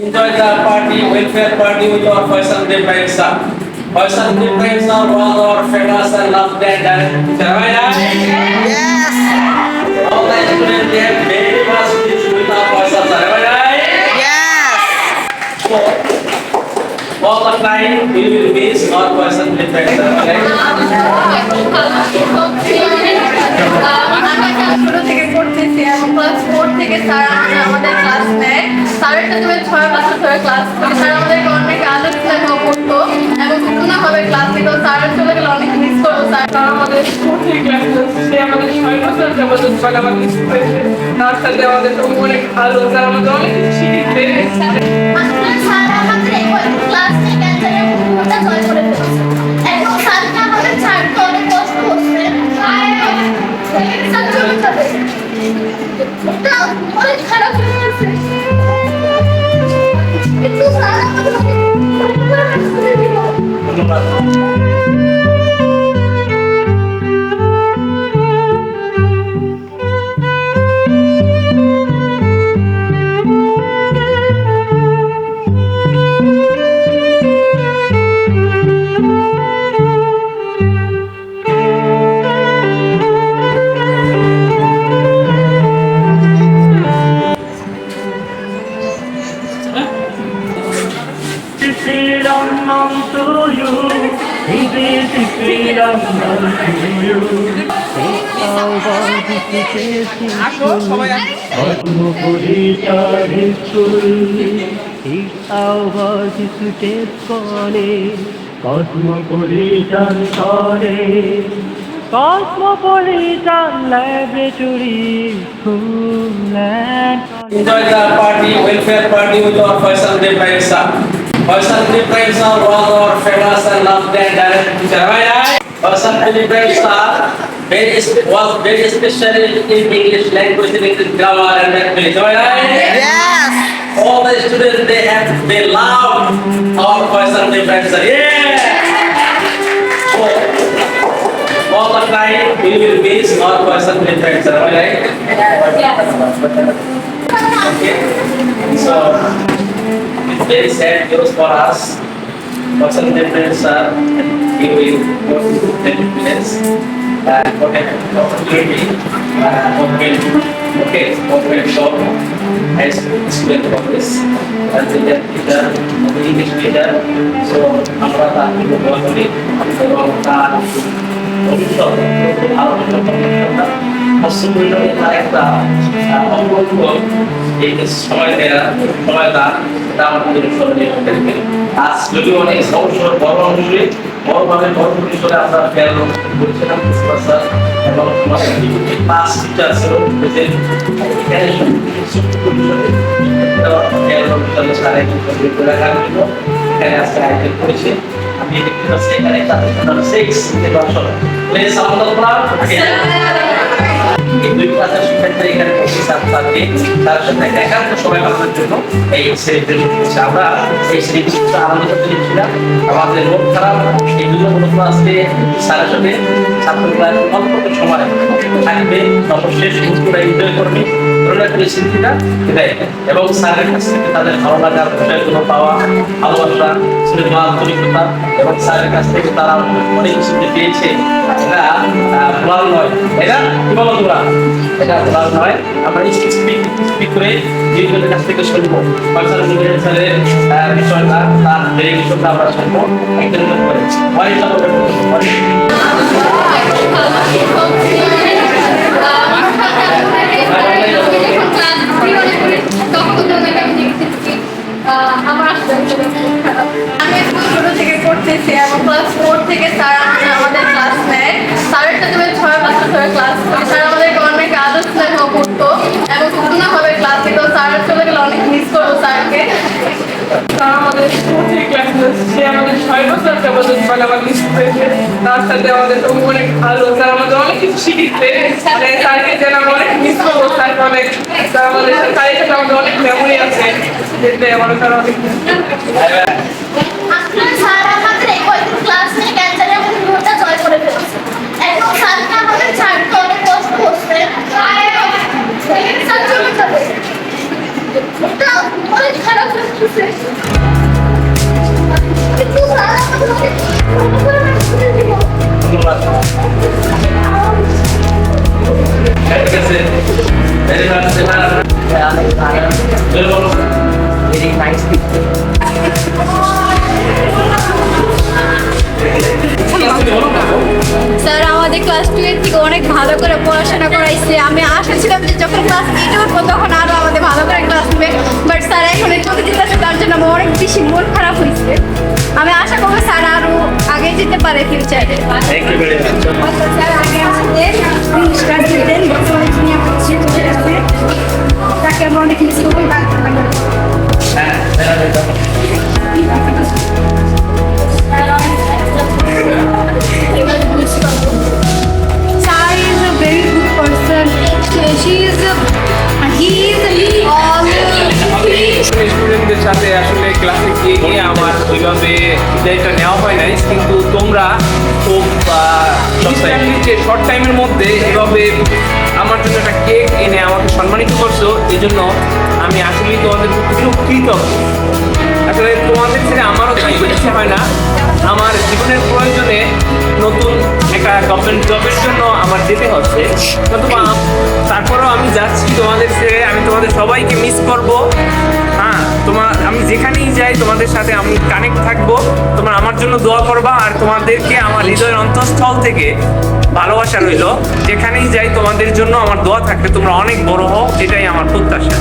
Enjoy the party, welfare party with our Faisal Ibrahim sir. Faisal Ibrahim sir was our famous and loved and teacher. Am I right? Yes. All the students they have very much this with our Faisal sir. Am I right? Yes. So, all the time we will miss our Faisal Ibrahim sir. Am I ছোট থেকে পড়তেছি এবং class 4 থেকে sir আমাদের class নেয়। স্যারের সাথে আমি 6 বছর ধরে ক্লাস করি। স্যার আমাদেরকে অনেক আদর স্নেহ করতো এবং সম্পূর্ণভাবে ক্লাস নিত। স্যারের চলে গেলে অনেক মিস করবো। স্যার আমাদের স্কুল ক্লাস সে আমাদের 6 বছর যাবত আমাকে শিখিয়েছে। তার সাথে আমাদের তো অনেক ভালো, স্যার আমাদের অনেক কিছু শিখিয়েছে। স্যার আমাদের এই ক্লাস নিয়ে ক্যান্সারের ভূমিকা জয় করে ফেলেছে। এখন স্যারকে আমাদের ছাড়তে অনেক কষ্ট হচ্ছে। স্যার চলে যাবে, এটা অনেক খারাপ হয়ে গেছে। কিন্তু স্যার আমাদের ধন্যবাদ। Sriram to you, Sriram to you. Cosmopolitan Laboratory, Homeland. Enjoy the party, welfare party with our Faisal Ibrahim sir. Faisal Ibrahim sir was our famous and loved and teacher. Am I right? Faisal Ibrahim sir was very special in English language, in English grammar and mathematics. Am I right? Yes. All the students they love our Faisal Ibrahim sir. Yeah. So, all the time we will miss our Faisal Ibrahim sir. Am I right? Okay. So, it's very sad news for us. Faisal Ibrahim sir, he will go to 10 minutes and open opportunity open shop as student of this as the teacher, the English teacher. So, আমরা তাকে বলা করি এবং তার ভবিষ্যৎ আরো একটা অপূর্ব এই সময় দেওয়া সময়টা এটা আমাদের স্মরণীয় হতে থাকবে। আজ যদিও অনেক অবসর বড় অংশে বড়ভাবে বড় পরিসরে আমরা খেয়াল করেছিলাম স্যার এবং আমাদের ক্লাস টিচার ছিল এখানে খেয়াল করতে সাড়ে রাখার জন্য এখানে আজকে আয়োজন করেছি। আমি দেখতে পাচ্ছি এখানে প্লেস এই দুই ক্লাসের শিক্ষার্থী এখানে ছাত্রছাত্রী তার সাথে একান্ত সময় কাটানোর জন্য এই সেলিব্রেশন করছে। আমরা এই সেলিব্রেশনটা আনন্দ করেছিলাম। আমাদের রোগ খারাপ এই দুটো মূলত আজকে স্যারের সাথে ছাত্ররা অল্প সময় থাকবে, সর্বশেষ মুহূর্তটা এনজয় করবে পরিস্থিতিটা এটাই। এবং স্যারের কাছ থেকে তাদের ভালো লাগার বিষয়গুলো পাওয়া, ভালোবাসা, স্নেহ, আন্তরিকতা এবং স্যারের কাছ থেকে তারা অনেক কিছু পেয়েছে। এটা ভোলার নয়, এটা কি বলো তোমরা? এটা ভোলার নয়। আমরা স্পিক করে জিজ্ঞেসের কাছ থেকে শুনবো স্যারের বিষয়টা, তার ডেরিভেশনটা আমরা শুনবো একজন করে। আমি ছোট থেকে পড়তেছি এবং ক্লাস 4 থেকে স্যার আমাদের ক্লাস নেয়। স্যারের সাথে আমি 6 বছর ধরে ক্লাস করি। স্যার আমাদেরকে অনেক আদর স্নেহ করতো এবং সম্পূর্ণভাবে ক্লাস নিত। স্যারের চলে গেলে অনেক মিস করবো স্যারকে। স্যার আমাদের স্কুল ক্লাস সে আমাদের 6 বছর যাবত আমাকে শিখিয়েছে। তার সাথে আমাদের তো অনেক ভালো, স্যার আমাদের অনেক কিছু শিখিয়েছে। স্যারকে যেন আমরা অনেক মিস করবো। স্যারকে অনেক স্যার আমাদের স্যারের সাথে আমাদের অনেক মেমোরি আছে, যেতে আমাদের স্যার অনেক স্যার আমাদের এই ক্লাস নিয়ে ক্যান্সারের ভূমিকা জয় করে ফেলেছে। এখন স্যারকে আমাদের ছাড়তে অনেক কষ্ট হচ্ছে। স্যার চলে যাবে, এটা অনেক খারাপ লাগতেছে কিন্তু স্যার আমাদের অনেক ভালো করে রাখতে দিল ধন্যবাদ। ঠিক আছে, very good, Very nice people. Sir আমাদের ক্লাস 2 এর থেকে অনেক ভালো করে পড়াশোনা করাইছে। আমি আশা ছিলাম যে যখন ক্লাস 8 এ উঠবো তখন আরো আমাদের ভালো করে ক্লাস নেবে, বাট স্যার এখন চলে যেতেছে, তার জন্য আমার অনেক বেশি মন খারাপ হয়েছে। আমি আশা করবো স্যার আরো আগে যেতে পারে ফিউচারে। Thank you very much. Sir আগে আমাদের ইংলিশ ক্লাস দিতেন, বর্তমানে তিনি আমাদের ছেড়ে চলে গেছে, তাকে আমরা অনেক মিস করবো। হ্যাঁ, very good. Sai is a very good person. He is all স্টুডেন্টদের সাথে আসলে ক্লাসে গিয়ে আমার ওইভাবে বিদায়টা নেওয়া হয় নাই, কিন্তু তোমরা খুব শর্ট টাইমের মধ্যে এভাবে আমার জন্য একটা কেক এনে আমাকে সম্মানিত করছো, এই জন্য আমি আসলে তোমাদের খুব কৃতজ্ঞ। আসলে তোমাদের থেকে আমারও চাইতে ইচ্ছে হয় না, আমার জীবনের প্রয়োজনে নতুন একটা গভর্নমেন্ট জবের জন্য আমার যেতে হচ্ছে, তারপরেও আমি যাচ্ছি তোমাদের ছেড়ে। আমি তোমাদের সবাইকে মিস করব। হ্যাঁ, আমি যেখানেই যাই তোমাদের সাথে আমি কানেক্ট থাকবো। তোমরা আমার জন্য দোয়া করবা, আর তোমাদেরকে আমার হৃদয়ের অন্তঃস্থল থেকে ভালোবাসা রইল। যেখানেই যাই তোমাদের জন্য আমার দোয়া থাকবে, তোমরা অনেক বড় হও, এটাই আমার প্রত্যাশা।